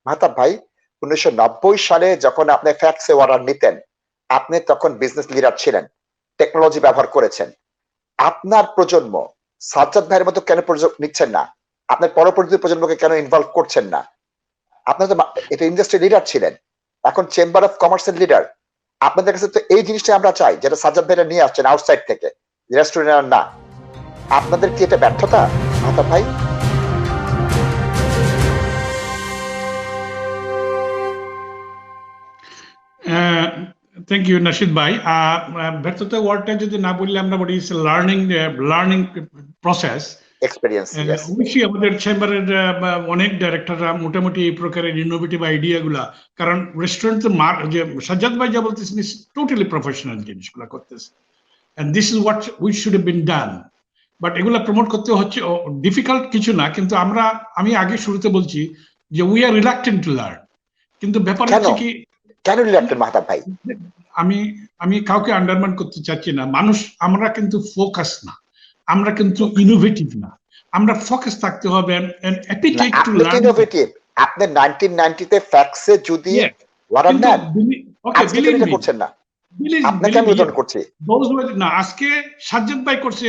মাহতাব ভাই, 1990 সালে যখন আপনি ফ্যাক্সে অর্ডার নিতেন, আপনি তখন বিজনেস লিডার ছিলেন, টেকনোলজি ব্যবহার করেছেন। আপনার প্রজন্ম সাজ্জাদ ভাইয়ের মতো কেন নিচ্ছেন না? আপনার পরবর্তী প্রজন্মকে কেন ইনভলভ করছেন না? আপনার তো এটা ইন্ডাস্ট্রি লিডার ছিলেন, এখন চেম্বার অফ কমার্সের লিডার। আপনাদের কাছে তো এই জিনিসটা আমরা চাই, যেটা সাজ্জাদ ভাইরা নিয়ে আসছেন আউটসাইড থেকে, রেস্টুরেন্ট না। আপনাদের কি এটা ব্যর্থতা মাহতাব ভাই? থ্যাংক ইউ নাশিদ ভাই। ব্যর্থতা ওয়ার্ডটা যদি না বললে আমরা বলি লার্নিং প্রসেস এক্সপেরিয়েন্স। অবশ্যই আমাদের চেম্বারের অনেক ডাইরেক্টররা মোটামুটি এই প্রকারের ইনোভেটিভ আইডিয়া গুলা, কারণ রেস্টুরেন্ট যে সাজ্জাদ ভাই যা বলতেছেন ইজ টোটালি প্রফেশনাল জিনিসগুলো করতেছে, and this is what we should have been done. But এগুলা প্রমোট করতে হচ্ছে ডিফিকাল্ট কিছু না, কিন্তু আমি আগে শুরুতে বলছি যে we are reluctant to learn. কিন্তু ব্যাপার হচ্ছে কি, কেন রিলাক্টেন্ট মাহতাব ভাই? আমি কাউকে আন্ডারমাইন করতে চাচ্ছি না। আমরা কিন্তু ফোকাস না, আমরা কিন্তু ইনোভেটিভ না। আমরা ফোকাস থাকতে হবে and appetite to learn. Innovative আপনি 1990 তে ফ্যাক্সে যদি অর্ডার নেন, আজকে কেন এটা করছেন না? আপনাকে আমি উদাহরণ করছি। না, আজকে সাজ্জাদ ভাই করছে,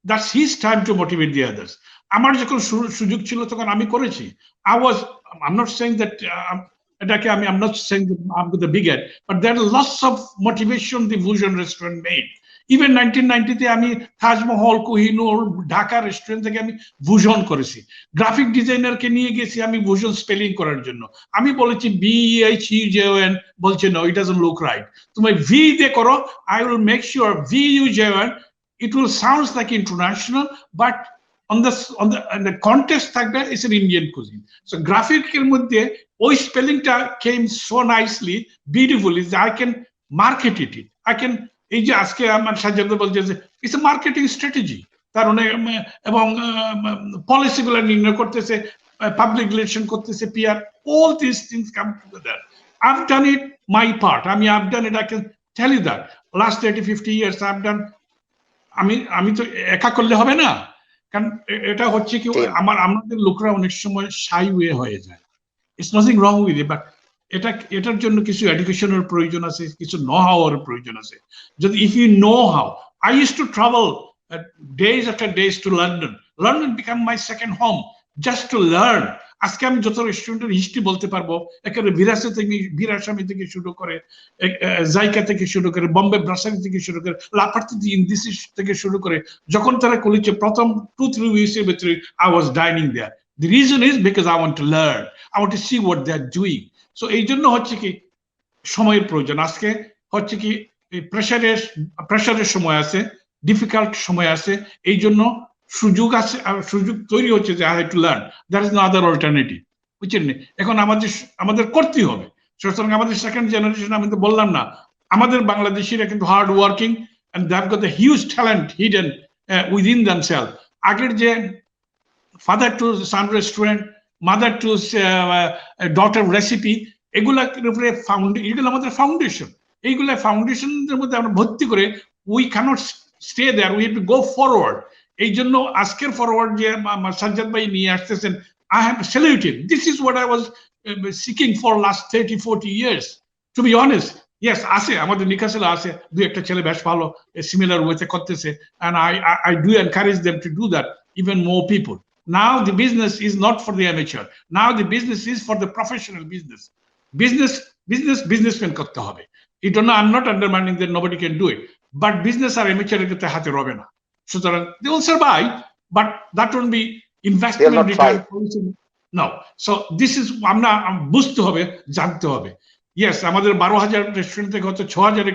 that's his time to motivate the others. আমার যখন সুযোগ ছিল তখন আমি করেছি। I'm not saying that I'm not saying that I'm the bigot, but there are lots of motivation the Vusion restaurant made. Even 1990 তে আমি তাজমহল, কোহিনূর, ঢাকা রেস্টুরেন্ট থেকে আমি ভুজন করেছি। গ্রাফিক ডিজাইনারকে নিয়ে গেছি আমি ভুজন স্পেলিং করার জন্য। আমি বলেছি VHUJON, বলছে no, it doesn't look right. তুমি ভি দিয়ে করো, I will make sure VUJON, it will sounds like international, but on the context থাকবে it's an Indian cuisine. So graphic এর মধ্যে ওই স্পেলিংটা came so nicely, beautifully, that I can market it. I can, এই যে আজকে আমার সাজ্জাদ বলছে যে ইটস এ মার্কেটিং স্ট্র্যাটেজি, তার এবং পলিসিগুলো নির্ণয় করতেছে, পাবলিক রিলেশন করতেছে, PR, all these things come together. I've done it my part. I've done it, I can tell you that last 30-50 years I've done. আমি তো একা করলে হবে না, কারণ এটা হচ্ছে কি আমাদের লোকরা অনেক সময় শাই ওয়ে হয়ে যায়। It's nothing wrong with it, but এটার জন্য কিছু এডুকেশনের প্রয়োজন আছে, কিছু নো হাওয়ার প্রয়োজন আছে। যদি if you know how, I use to travel days after days to London become my second home, just to learn. আজকে আমি যত রেস্টুরেন্টের হিস্ট্রি বলতে পারবো, একেবারে বিরাসামি থেকে শুরু করে, জাইকা থেকে শুরু করে, বম্বে ব্রাসারি থেকে শুরু করে, লাপার্তি ইন্দিসি থেকে শুরু করে, যখন তারা করেছে প্রথম 2-3 উইকের ভিতরে I was dining there. The reason is because I want to learn, I want to see what they're doing. So এই জন্য হচ্ছে কি সময়ের প্রয়োজন। আজকে হচ্ছে কি প্রেসারের সময় আছে, ডিফিকাল্ট সময় আছে, এই জন্য সুযোগ আছে, সুযোগ তৈরি হচ্ছে যে I have to learn. There is no other alternative, বুঝছেন? এখন আমাদের করতেই হবে। সুতরাং আমাদের সেকেন্ড জেনারেশন, আমি তো বললাম না, আমাদের বাংলাদেশিরা কিন্তু hard working and they have got the huge talent hidden within themselves. আগের যে father to son restaurant, mother to daughter recipe, এগুলা আমাদের ফাউন্ডেশন। এইগুলা ফাউন্ডেশনের মধ্যে আমরা ভর্তি করে we cannot stay there, we have to go forward. এই জন্য আজকের ফরওয়ার্ড যে সাজ্জাদ ভাই নিয়ে আসতেছেন, I have saluted. This is what I was seeking for last 30-40 years, to be honest. Yes, আছে আমাদের নিকাশে আছে দুই একটা ছেলে বেশ ভালো সিমিলার ওয়েতে করতেছে, and I do encourage them to do that, even more people. Now the business is not for the amateur. Now the business is for the professional businessman করতে হবে। এই জন্য I'm not undermining that nobody can do it, but business R amateur এর হাতে রবে না। সুতরাং they will survive, but that won't be investment return policy. No. So this is আমরা বুঝতে হবে, জানতে হবে। Yes, আমাদের 12,000 রেস্টুরেন্ট থেকে হয়তো 6,000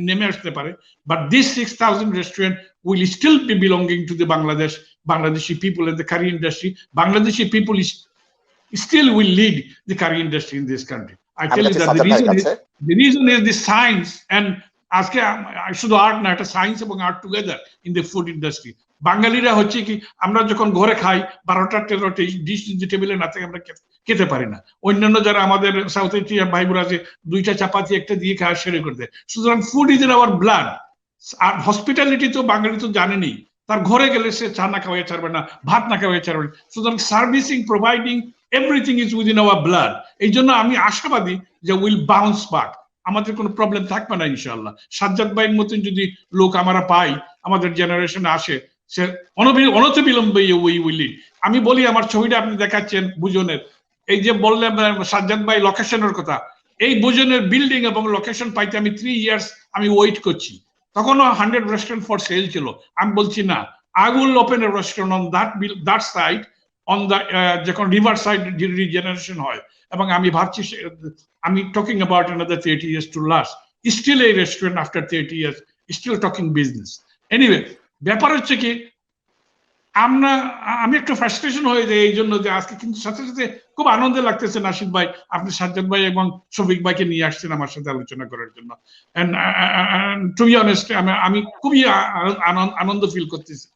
নেমে আসতে পারে, but this 6,000 restaurant will still be belonging to the Bangladeshi people and the curry industry. Bangladeshi people still will lead the curry industry in this country. I tell you that the reason is the science, and আজকে শুধু art না, এটা science এবং art together in the food industry. বাঙালিরা হচ্ছে কি, আমরা যখন ঘরে খাই 12টা-13টা ডিশ যদি টেবিলে না থাকে আমরা খেতে পারি না। অন্যান্য যারা আমাদের সাউথ এশিয়ার ভাই বোরা আছে, 2টা চাপাতি একটা দিয়ে খাওয়া সেরে করে দেয়। সুতরাং food is in our blood. আর হসপিটালিটি তো বাঙালি তো জানেনি, তার ঘরে গেলে সে চা না খাওয়াই ছাড়বে না, ভাত না খাওয়াই ছাড়বে না। সুতরাং servicing, providing everything is within hour blood. এই জন্য আমি আশাবাদী যে উইল বাউন্স ব্যাক, আমাদের কোনো প্রবলেম থাকবে না ইনশাআল্লাহ। সাজ্জাদ ভাইয়ের মতন যদি লোক আমরা পাই, আমাদের জেনারেশনে আসে, সে অনতিবিলম্বে উই উইল। আমি বলি, আমার ছবিটা আপনি দেখাচ্ছেন বুজনের, এই যে বললেন সাজ্জাদ ভাই লোকেশনের কথা, এই বুজনের বিল্ডিং এবং লোকেশন পাইতে আমি 3 ইয়ার্স আমি ওয়েট করছি। তখনও 100 রেস্টুরেন্ট ফর সেল ছিল। আমি বলছি না, I will open A restaurant on that side, on the যখন রিভার সাইড রিজেনারেশন হয়। এবং আমি ভাবছি, আমি talking about another 30 years to last, still a restaurant after 30 years, still talking business. Anyway, ব্যাপার হচ্ছে কি, আমি একটু ফ্রাস্ট্রেশন হয়ে যাই এই জন্য যে আজকে, কিন্তু সাথে সাথে খুব আনন্দ লাগতেছে নাশিদ ভাই, আপনি সাজ্জাদ ভাই এবং শফিক ভাইকে নিয়ে আসছেন আমার সাথে আলোচনা করার জন্য। টু বি অনেস্ট, আমি খুবই আনন্দ ফিল করতেছি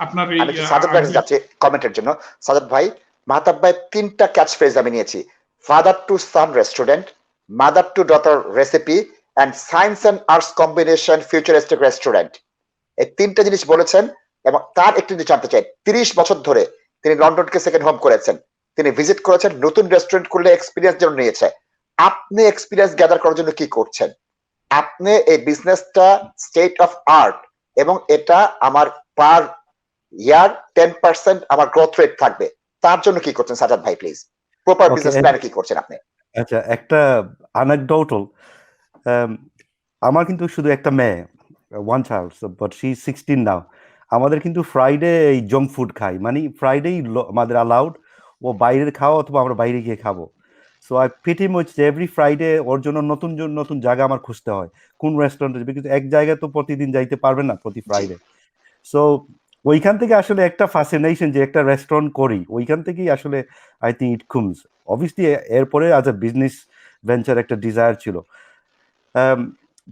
আপনার এই। আমি সাজ্জাদ ভাই যাচ্ছি কমেন্টের জন্য। সাজ্জাদ ভাই, মাহতাব ভাই 3টা ক্যাচ ফ্রেজ আমি নিয়েছি: father to son restaurant, mother to daughter recipe, and science and arts combination futuristic restaurant. এই 3টা জিনিস বলেছেন। এবং তার একটু যদি জানতে চাই, 30 বছর ধরে তিনি লন্ডনকে সেকেন্ড হোম করেছেন, তিনি ভিজিট করেছেন, নতুন রেস্টুরেন্ট করলে এক্সপিরিয়েন্স যেন নিয়েছে। আপনি এক্সপিরিয়েন্স গ্যাদার করার জন্য কি করছেন? আপনি এই বিজনেসটা স্টেট অফ আর্ট, এবং এটা আমার পার ইয়ার 10% আমার গ্রোথ রেট থাকবে, তার জন্য কি করছেন সাজ্জাদ ভাই? প্লিজ প্রপার বিজনেস প্ল্যান কি করছেন আপনি? আচ্ছা, একটা অ্যানেকডোটাল, আমার কিন্তু শুধু একটা মেয়ে, one child, but she is 16 নাও। আমাদের কিন্তু ফ্রাইডে এই জঙ্ক ফুড খাই, মানে ফ্রাইডেই আমাদের অ্যালাউড ও বাইরের খাওয়া, অথবা আমরা বাইরে গিয়ে খাবো। So I pretty much every Friday ওর জন্য নতুন নতুন জায়গা আমার খুঁজতে হয়, কোন রেস্টুরেন্টে, বিকজ এক জায়গায় তো প্রতিদিন যাইতে পারবেন না প্রতি ফ্রাইডে। সো ওইখান থেকে আসলে একটা ফ্যাসিনেশন যে একটা রেস্টুরেন্ট করি, ওইখান থেকেই আসলে I think it Coombs. Obviously এরপরে অ্যাজ এ বিজনেস ভেঞ্চার একটা ডিজায়ার ছিল।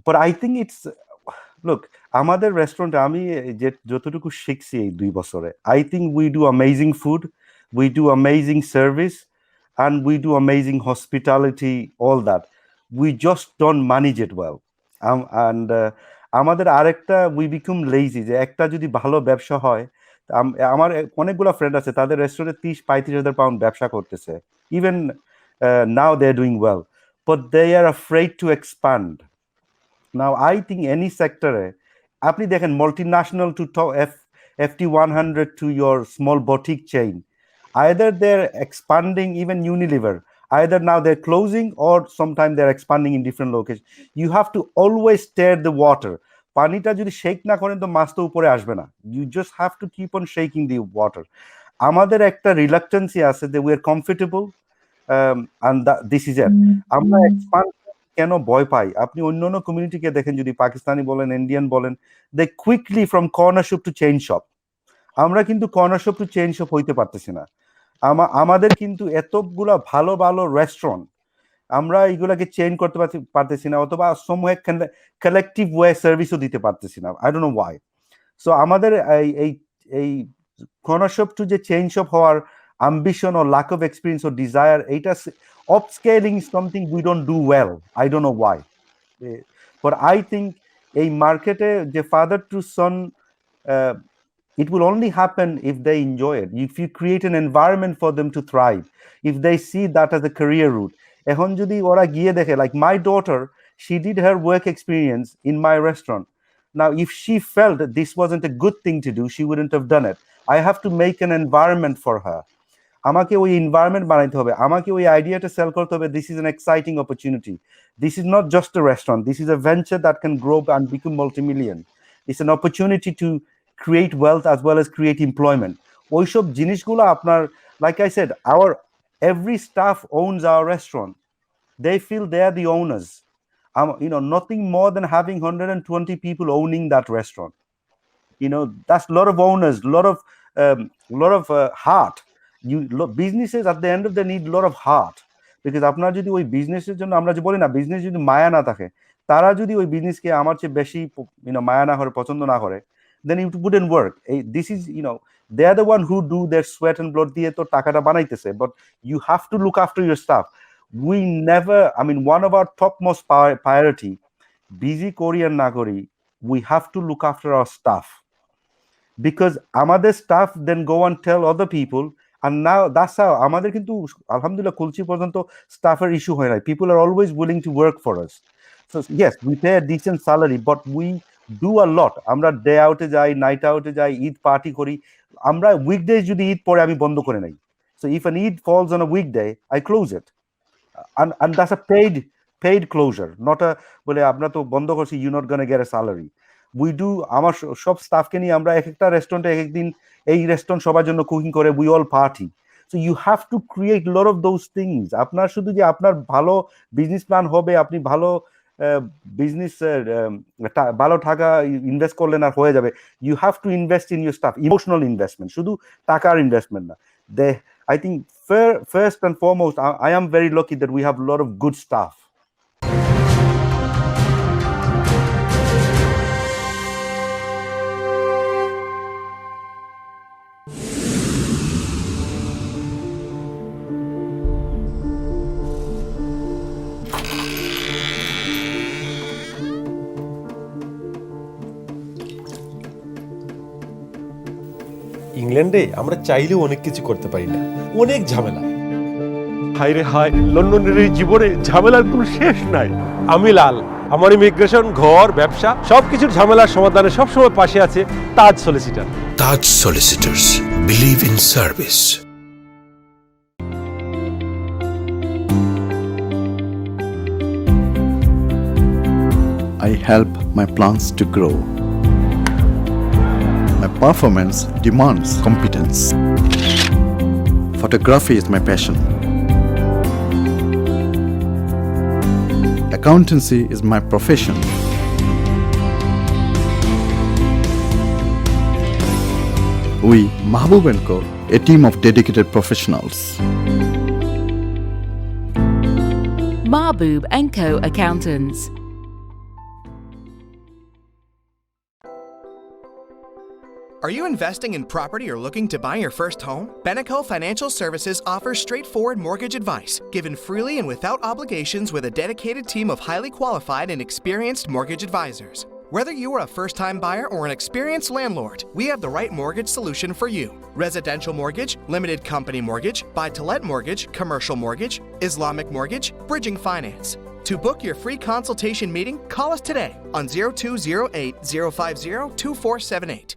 But I think it's, look, আমাদের রেস্টুরেন্টে আমি যতটুকু শিখছি এই 2 বছরে, I think we do amazing food, we do amazing service, and we do amazing hospitality, all that. We just don't manage it well. And আমাদের আরেকটা, উই বিকাম লেজি, যে একটা যদি ভালো ব্যবসা হয়, আমার অনেকগুলো ফ্রেন্ড আছে তাদের রেস্টুরেন্টে 30-35 হাজার পাউন্ড ব্যবসা করতেছে, even now they are doing well, but they are afraid to expand. Now I think any সেক্টরে আপনি দেখেন, multinational to FT 100 to your small boutique chain, either they're expanding, even Unilever, either now they're closing or sometimes they're expanding in different locations. You have to always stir the water. পানিটা যদি shake না করেন তো মাছ তো উপরে আসবে না। You just have to keep on shaking the water. আমাদের একটা রিলাক্টেন্সি আছে যে we are comfortable, and this is it. আমরা এক্সপান্ড কেন ভয় পাই? আপনি অন্যান্য কমিউনিটিকে দেখেন, যদি পাকিস্তানি বলেন, ইন্ডিয়ান বলেন, they quickly from corner shop to chain shop. আমরা কিন্তু corner shop to chain shop হইতে পারতেছি না। আমাদের কিন্তু এতগুলা ভালো ভালো রেস্টুরেন্ট, আমরা এইগুলাকে চেইন করতে পারতেছি না, অথবা সমওয়ে কালেকটিভ ওয়ে সার্ভিসও দিতে পারতেছি না। I don't know Y. So আমাদের এই কর্নার শপ টু যে চেইন শপ হওয়ার ambition or lack of experience or desire, এটা upscaling is something we don't do well. I don't know why. But I think এই মার্কেটে যে father to son, it will only happen if they enjoy it, if you create an environment for them to thrive, if they see that as a career route. এখন যদি ওরা গিয়ে দেখে, like my daughter, she did her work experience in my restaurant. Now if she felt that this wasn't a good thing to do, she wouldn't have done it. I have to make an environment for her. আমাকে ওই environment বানাইতে হবে, আমাকে ওই আইডিয়াটা sell করতে হবে, this is an exciting opportunity, this is not just a restaurant, this is a venture that can grow and become multimillion, it's an opportunity to create wealth as well as create employment. ওইসব জিনিসগুলো আপনার, like I said, our every staff owns our restaurant, they feel they are the owners, nothing more than having 120 people owning that restaurant. That's a lot of owners, lot of heart. Businesses at the end of the need a lot of heart, because আপনার যদি ওই বিজনেসের জন্য, আমরা যে বলি না, business যদি মায়া না থাকে, তারা যদি ওই বিজনেসকে আমার চেয়ে বেশি মায়া না করে, পছন্দ না করে, then it wouldn't work. This is, they are the one who do their sweat and blood দিয়ে তো টাকাটা বানাইতেছে, but you have to look after your staff. We never, one of our topmost priority, busy Korean না করি, we have to look after our staff, because আমাদের staff then go and tell other people, And now that's how আমাদের কিন্তু আলহামদুলিল্লাহ কুলচি পর্যন্ত স্টাফের issue হয় না, people are always willing to work for us. So yes we pay a decent salary but we do a lot. আমরা day আউটে যাই, নাইট আউটে যাই, ঈদ পার্টি করি। আমরা উইকডেজ যদি ঈদ পরে আমি বন্ধ করে নাই, so if an Eid falls on a weekday I close it, and that's a paid closure, not a বলে আমরা তো বন্ধ করছি you not gonna get a salary. We do, আমার সব স্টাফকে নিয়ে আমরা এক একটা রেস্টুরেন্টে এক একদিন এই রেস্টুরেন্ট সবার জন্য কুকিং করে, we all party. So you have to create lot of those things. আপনার শুধু যে আপনার ভালো বিজনেস প্ল্যান হবে, আপনি ভালো বিজনেস ভালো টাকা ইনভেস্ট করলেন আর হয়ে যাবে। You have to invest in your staff, emotional investment, শুধু টাকার ইনভেস্টমেন্ট না। I think first and foremost, I am very lucky that we have a lot of good staff. ইংল্যান্ডে আমরা চাইলেও অনেক কিছু করতে পারি না, অনেক ঝামেলা। হায় রে হায়, লন্ডনের এই জীবনে ঝামেলার কোনো শেষ নাই। আমি লাল, আমার ইমিগ্রেশন, ঘর, ব্যবসা সবকিছুর ঝামেলার সমাধানে সবসময় পাশে আছে তাজ solicitor. Taj Solicitors. Believe in service. I help my plants to grow. My performance demands competence. Photography is my passion. Accountancy is my profession. We, Mahbub & Co, a team of dedicated professionals. Mahbub & Co Accountants. Are you investing in property or looking to buy your first home? Beneco Financial Services offers straightforward mortgage advice, given freely and without obligations with a dedicated team of highly qualified and experienced mortgage advisors. Whether you are a first-time buyer or an experienced landlord, we have the right mortgage solution for you. Residential mortgage, limited company mortgage, buy-to-let mortgage, commercial mortgage, Islamic mortgage, bridging finance. To book your free consultation meeting, call us today on 0208 050 2478.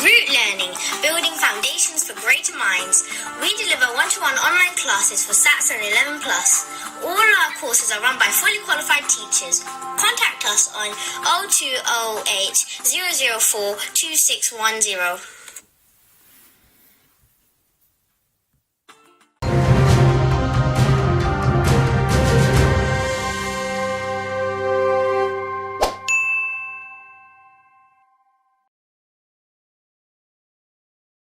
Root Learning, building foundations for greater minds. We deliver one-to-one online classes for SATs and 11+. All our courses are run by fully qualified teachers. Contact us on 0208 004 2610.